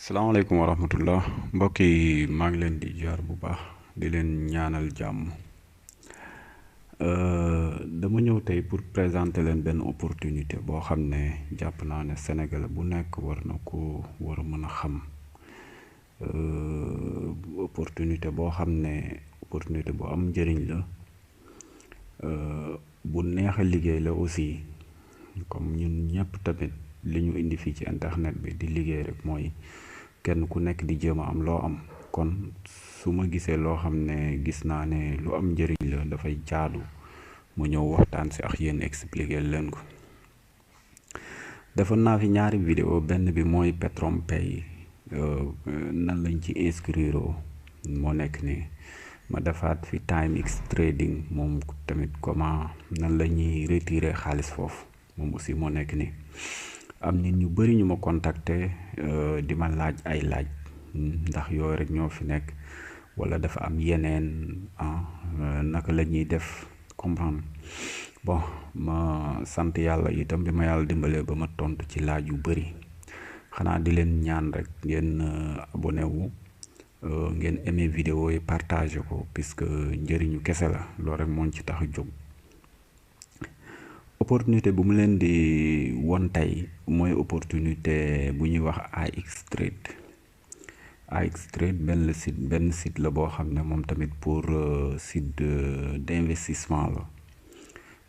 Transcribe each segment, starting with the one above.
salaamaaleykum wa rahmatullah mbokk yi maa ngi leen di jaar bu baax di leen ñaanal jàmm. Dama ñëw tey pour présenter leen benn opportunité boo xam ne jàpp naa ne Sénégal bu nekk war na ko war a mën a xam. Opportunité boo xam ne opportunité bu am njëriñ la, bu neex a liggéey la aussi. Comme ñun ñëpp tamit li ñu indi fii ci internet bi di liggéey rek mooy kenn ku nekk di jéem a am loo am. kon su ma gisee loo xam ne gis naa ne lu am njëriñ la dafay jaadu mu ñëw waxtaan si ak yéen expliquer leen ko. defoon naa fi ñaari vidéo, benn bi mooy PetronPay, nan lañ ci inscrire moo nekk nii. ma defaat fi TimeX Trading, moom tamit comment nan la ñuy retirer xaalis foofu, moom aussi moo nekk nii. am nit ñu bari ñu ma contacter di ma laaj ay laaj ndax yooyu rek ñoo fi nekk wala dafa am yeneen naka la ñuy def comprendre. Bon, ma sant yàlla itam bi ma yàlla dimbalee ba ma tontu ci laaj yu bari. xanaa di leen ñaan rek ngeen abonné wu, ngeen aimé vidéo yi, partagé ko, puisque njëriñu kese la, loolu rek moo ci tax a jóg. opportunité bu mu leen di won tey mooy opportunité bu ñuy wax AX Trade. AX Trade benn site la boo xam ne moom tamit pour site d'investissement la.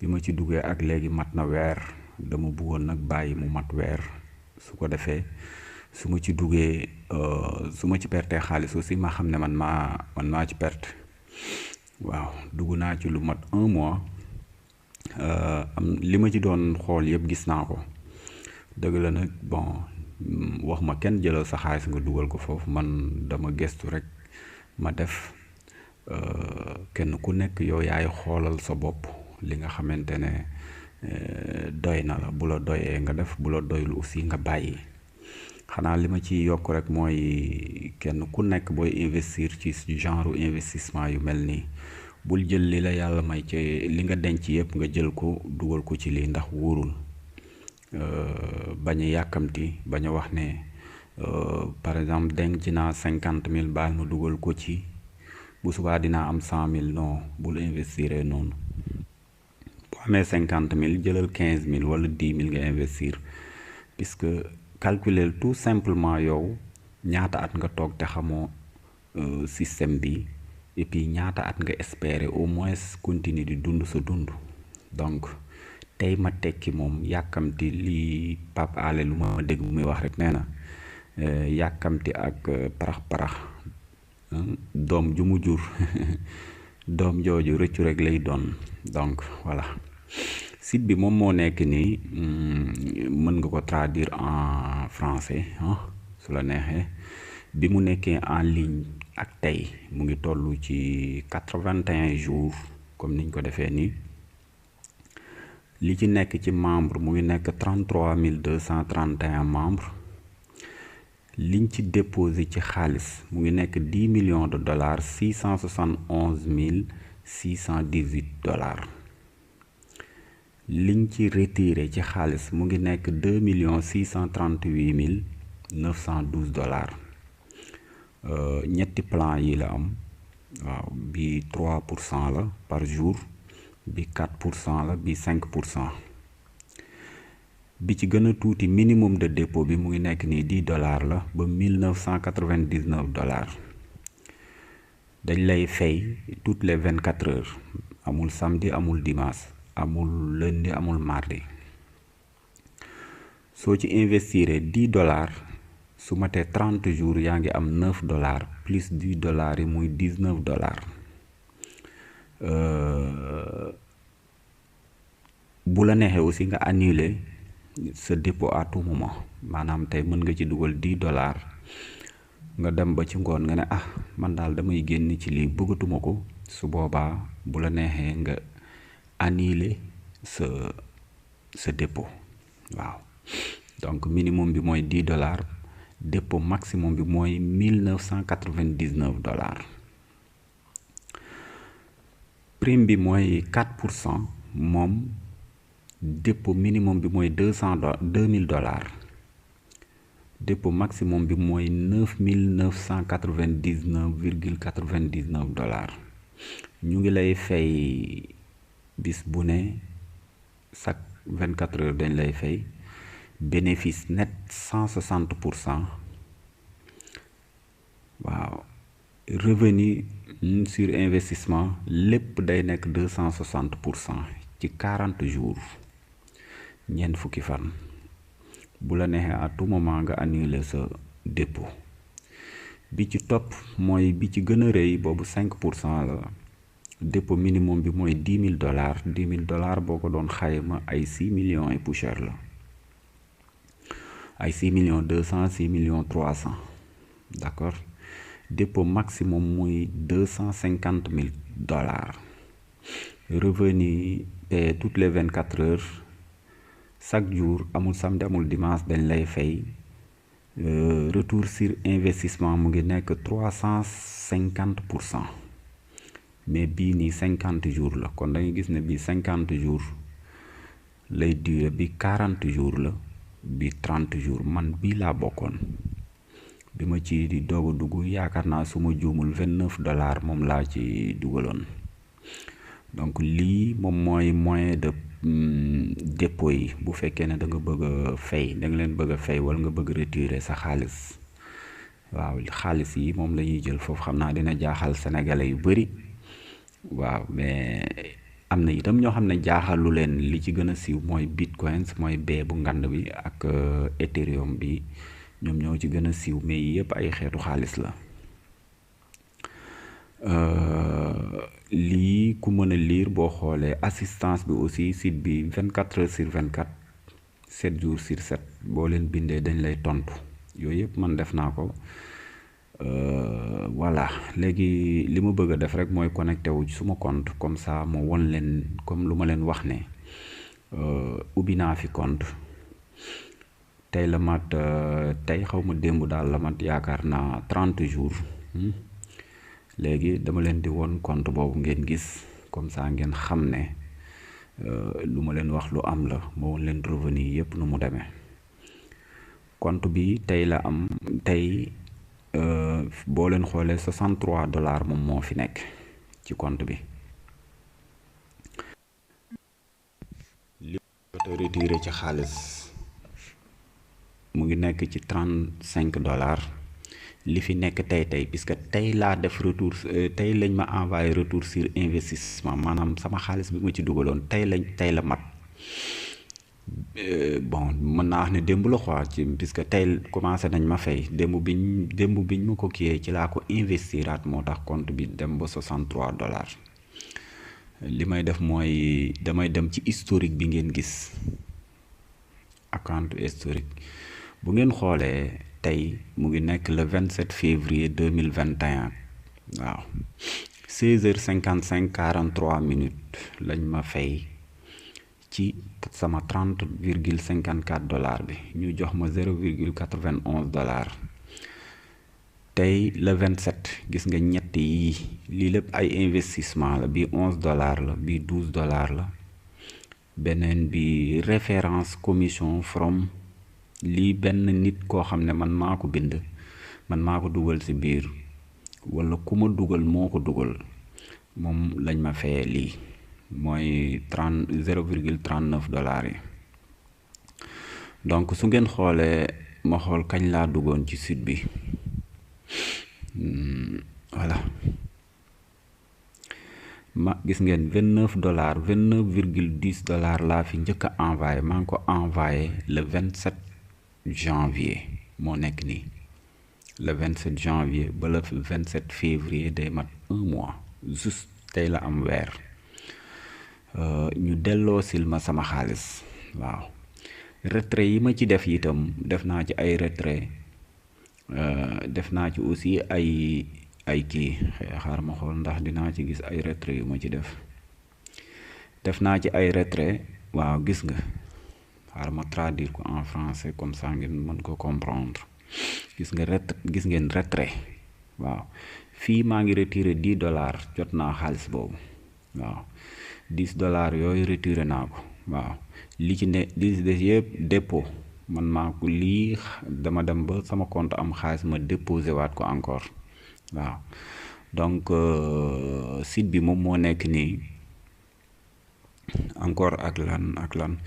bi ma ci duggee ak léegi mat na weer, dama bëggoon nag bàyyi mu mat weer, su ko defee su ma ci duggee su ma ci pertee xaalis aussi ma xam ne man maa ci perte. waaw, dugg naa ci lu mat 1 mois. li ma ci doon xool yëpp gis naa ko. dëgg la nag, bon, wax ma kenn jëlal sa xaalis nga dugal ko foofu, man dama gestu rek ma def. kenn ku nekk yow yaay xoolal sa bopp li nga xamante ne doy na la. bu la doyee nga def, bu la doyul aussi nga bàyyi. xanaa li ma ci yokk rek mooy kenn ku nekk booy investir ci genre investissement yu mel nii, bul jël li la yàlla may ci li nga denc yëpp nga jël ko dugal ko ci lii, ndax wóorul. bañ a yàkkamti, bañ a wax ne par exemple denc naa 50 000 baal ma dugal ko ci, bu subaa dinaa am 100 000. non, bul investir noonu. boo amee 50 000 jëlal 15 000 wala 10 000 nga investir, puisque calculer tout simplement yow ñaata at nga toog te xamoo système bi, et puis ñaata at nga espérer au moins continuer di dund sa dund. donc tey ma tekki moom yàkkamti, li Pape Alé lu ma dégg muy wax rek nee na yàkkamti ak parax doom ju mu jur doom jooju rëccu rek lay doon. donc voilà, site bi moom moo nekk nii. mën nga ko traduire en français su la neexee. bi mu nekkee en ligne ak tey mu ngi toll ci 81 jours comme niñ ko defee nii. li ci nekk ci membre mu ngi nekk 33 231 membres. liñ ci déposé ci xaalis mu ngi nekk 10 millions de dollars, 671 618 dollars. liñ ci retiré ci xaalis mu ngi nekk 2 638 912 dollars. ñetti plan yi la am. waaw, bi 3% la par jour, bi 4% la, bi 5%. bi ci gën a tuuti minimum de dépôt bi mu ngi nekk nii 10 dollars la ba 1999 dollars. dañ lay fay toutes les 24 heures, amul samedi, amul dimanche, amul lundi, amul mardi. soo ci investir 10 dollars, su matee 30 jours yaa ngi am 9 dollars plus 10 dollars yi muy 19 dollars. bu la neexee aussi nga annuler sa dépôt à tout moment. maanaam tey mën nga ci dugal 10 dollars, nga dem ba ci ngoon nga ne man daal damay génn ci lii, bëggatuma ko. su boobaa bu la neexee nga annuler sa dépôt. waaw, donc minimum bi mooy 10 dollars, dépôt maximum bi mooy 1999 dollars. prime bi mooy 4%, moom dépôt minimum bi mooy 2000 dollars. dépôt maximum bi mooy 9999,99 dollars. ñu ngi lay fay bis bu ne chaque 24 heures dañ lay fay bénéfice net 160%. waaw revenu sur investissement lépp day nekk 260% ci 40 jours ñeent fukki fan. bu la neexee à tout moment nga annuler sa dépôt. bi ci topp mooy bi ci gën a rëy boobu 5% la. dépôt minimum bi mooy $10,000. $10,000 boo ko doon xayma ay 6 millions et poussière la. ay 6,200,000 6,300,000. d'accord. dépôt maximum muy $250,000. revenu payé toutes les 24 heures. chaque jour amul samedi amul dimanche dañ lay fay. retour sur investissement mu ngi nekk 350%. mais bii nii 50 jours la kon da ngay gis ne bii 50 jours lay durer bi 40 jours la bi 30 jours man bii laa bokkoon. bi ma ci di doog a dugg yaakaar naa su ma juumul $29 moom laa ci dugaloon. donc lii moom mooy moyen de dépôt yi bu fekkee ne da nga bëgg a fay da nga leen bëgg a fay wala nga bëgg retirer sa xaalis. waaw xaalis yi moom la ñuy jël foofu xam naa dina jaaxal sénégalais yu bari. waaw mais am na itam ñoo xam ne jaaxalu leen li ci gën a siiw mooy bitcoins mooy bee bu ngand bi ak ethereum bi ñoom ñoo ci gën a siiw mais yëpp ay xeetu xaalis la. lii ku mën a lire boo xoolee assistance bi aussi site bi 24 heures sur 24 7 jours sur 7 boo leen bindee dañ lay tontu yooyu yëpp man def naa ko. voilà léegi li ma bëgg a def rek mooy connecté wu ci suma compte comme ça ma won leen comme lu ma leen wax ne ubbi naa fi compte tey la mat tey xaw ma démb daal la mat yaakaar naa 30 jours. léegi dama leen di won compte boobu ngeen gis comme ça ngeen xam ne lu ma leen wax lu am la ma won leen revenu yépp nu mu demee. compte bi tey la am tey boo leen xoolee $63 moom moo fi nekk ci compte bi. li ko retiré ci xaalis mu ngi nekk ci $35. li fi nekk tey puisque tey laa def retour tey lañ ma envoyé retour sur investissement maanaam sama xaalis bi ma ci dugaloon tey la mat. bon mën naa wax ne démb la quoi ci puisque tey commencé nañ ma fay démb biñ ma ko kiiyee ci laa ko investiraat moo tax compte bi dem ba $63. li may def mooy damay dem ci historique bi ngeen gis account historique bu ngeen xoolee tey mu ngi nekk le 27 février 2021 waaw 16h55 43 minutes lañ ma fay ci sama $30,54 bi ñu jox ma $0,91. tey le 27 gis nga ñett yi lii lépp ay investissement la bi $11 la bi $12 la beneen bi référence commission from lii benn nit koo xam ne man maa ko bind man maa ko dugal ci biir wala ku ma dugal moo ko dugal moom lañ ma fayee lii mooy $0,39 yi. donc su ngeen xoolee ma xool kañ laa duggoon ci site bi voilà ma gis ngeen $29 $29,10 laa fi njëkk a envoyé maa ngi ko envoyé le 27 janvier moo nekk nii le 27 janvier ba le 27 février day mat 1 mois juste tey la am weer. ñu delloo sil ma sama xaalis waaw retrait yi ma ci def itam def naa ci ay retrait def naa ci aussi ay kii xaar ma xool ndax dinaa ci gis ay retrait yu ma ci def naa ci ay retrait waaw gis nga xaar ma traduire ko en français comme ça ngeen mën ko comprendre gis ngeen retrait waaw fii maa ngi retiré $10 jot naa xaalis boobu waaw $10 yooyu retiré naa ko waaw li ci ne li des yëpp dépôt man maa ko lii dama dem ba sama compte am xaalis ma déposé waat ko encore waaw donc site bi moom moo nekk nii encore ak lan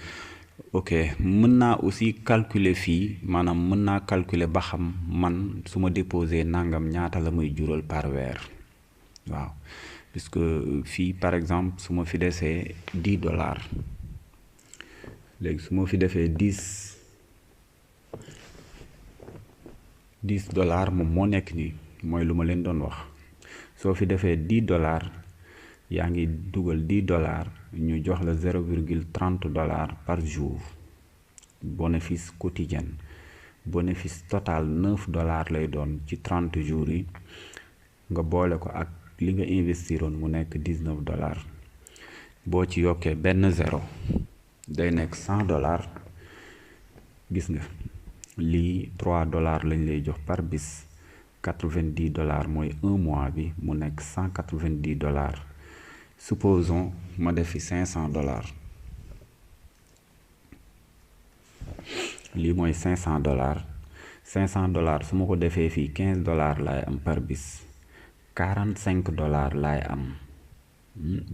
ok mën naa aussi calculer fii maanaam mën naa calculer ba xam man su ma déposé nangam ñaata la muy jural par weer waaw puisque fii par exemple su ma fi desee $10 léegi su ma fi defee $10 moom moo nekk nii mooy lu ma leen doon wax soo fi defee $10 yaa ngi dugal $10 ñu jox la $0,30 par jour bénéfice quotidien bénéfice total $9 lay doon ci 30 jours yi nga boole ko ak li nga investiroon mu nekk $19 boo ci yokkee benn zéro day nekk $100 gis nga lii $3 lañ lay jox par bis $90 mooy un mois bi mu nekk $190 supposons ma def fi $500 lii mooy $500 su ma ko defee fii $15 laay am par bis $45 laay am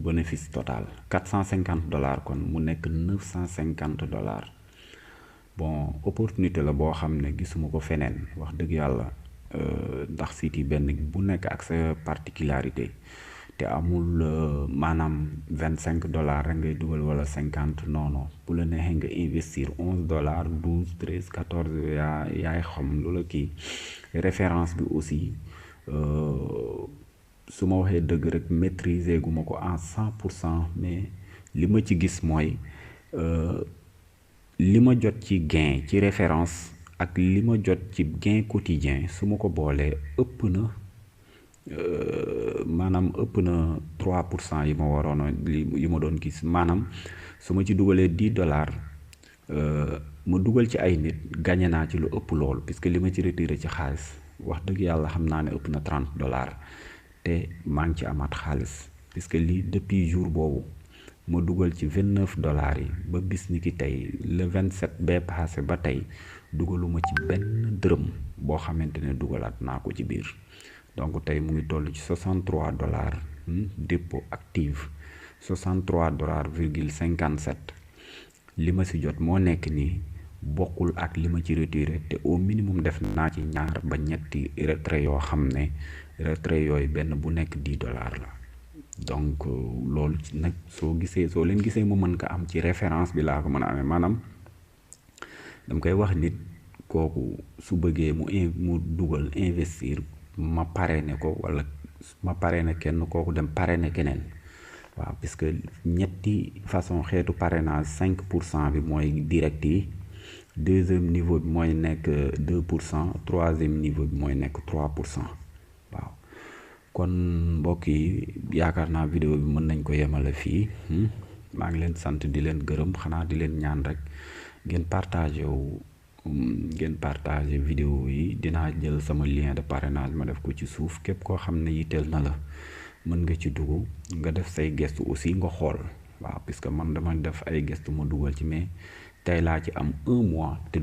bénéfice total $450 kon mu nekk $950 bon opportunité la boo xam ne gisuma ko feneen wax dëgg yàlla ndax site yi benn bu nekk ak sa particularité te amul maanaam $25 rek ngay dugal wala 50 non bu la neexee nga investir $11 12 13 14 yaay xam lu la kii référence bi aussi su ma waxee dëgg rek maîtriser gu ma ko en 100% mais li ma ci gis mooy li ma jot ci gain ci référence ak li ma jot ci gain quotidien su ma ko boolee ëpp na maanaam ëpp na 3% yi ma waroon yi ma doon gis maanaam su ma ci dugalee $10 ma dugal ci ay nit gagné naa ci lu ëpp loolu puisque li ma ci retiré ci xaalis wax dëgg yàlla xam naa ne ëpp na $30 te maa ngi ci amaat xaalis puisque lii depuis jour boobu ma dugal ci $29 yi ba bis ni ki tey le 27 bee passé ba tey dugaluma ci benn dërëm boo xamante ne dugalaat naa ko ci biir donc tey mu ngi toll ci $63 dépôt active $63,57 li ma si jot moo nekk nii bokkul ak li ma ci retiré te au minimum def naa ci ñaar ba ñetti retrait yoo xam ne retrait yooyu benn bu nekk $10 la donc loolu nag soo leen gisee mu mën ko am ci référence bi laa ko mën a amee maanaam dama koy wax nit kooku su bëggee mu dugal investir ma parrainé ko wala ma parrainé kenn kooku dem parrainé keneen waaw puisque ñetti façon xeetu parrainage 5% bi mooy direct yi deuxième niveau bi mooy nekk 2% troisième niveau bi mooy nekk 3% waaw kon mbokk yi yaakaar naa vidéo bi mën nañ ko yemale fii maa ngi leen sant di leen gërëm xanaa di leen ñaan rek ngeen partagé vidéo yi dinaa jël sama lien de parrainage ma def ko ci suuf képp koo xam ne yitteel na la mën nga ci dugg nga def say gestu aussi nga xool waaw puisque man dama def ay gestu ma dugal ci mais tey laa ci am 1 mois te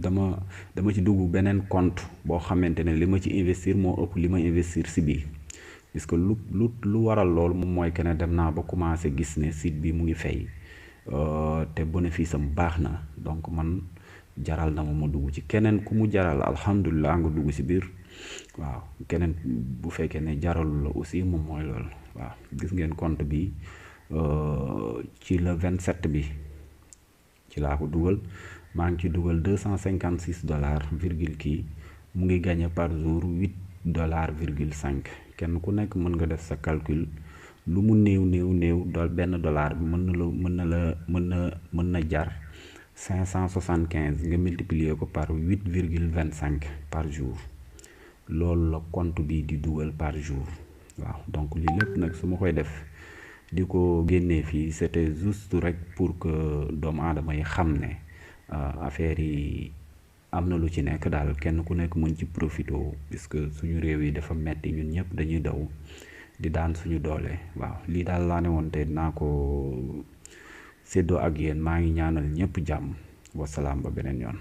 dama ci dugg beneen compte boo xamante ne li ma ci investir moo ëpp li ma investir si biir puisque lu waral loolu moom mooy que ne dem naa ba commencé gis ne site bi mu ngi fay te bénéfice am baax na donc man jaral na ma dugg ci keneen ku mu jaral alhamdulilah nga dugg ci biir waaw keneen bu fekkee ne jaralul la aussi moom mooy loolu waaw gis ngeen compte bi ci le 27 bi ci laa ko dugal maa ngi ci dugal $256 virgule kii mu ngi gagné par jour $8,5 kenn ku nekk mën nga def sa calcul lu mu néew dool benn dollar bi mën na jar 575 nga multiplier ko par 8,25 par jour loolu la compte bi di dugal par jour waaw donc lii lépp nag su ma koy def di ko génnee fii c'était juste rek pour que doomu aadama yi xam ne affaire yi am na lu ci nekk daal kenn ku nekk mën ci profito puisque suñu réew yi dafa metti ñun ñëpp dañuy daw di daan suñu doole waaw lii daal laa ne woon te dinaa ko séddoo ak yéen maa ngi ñaanal ñëpp jàmm wasalaam ba beneen yoon.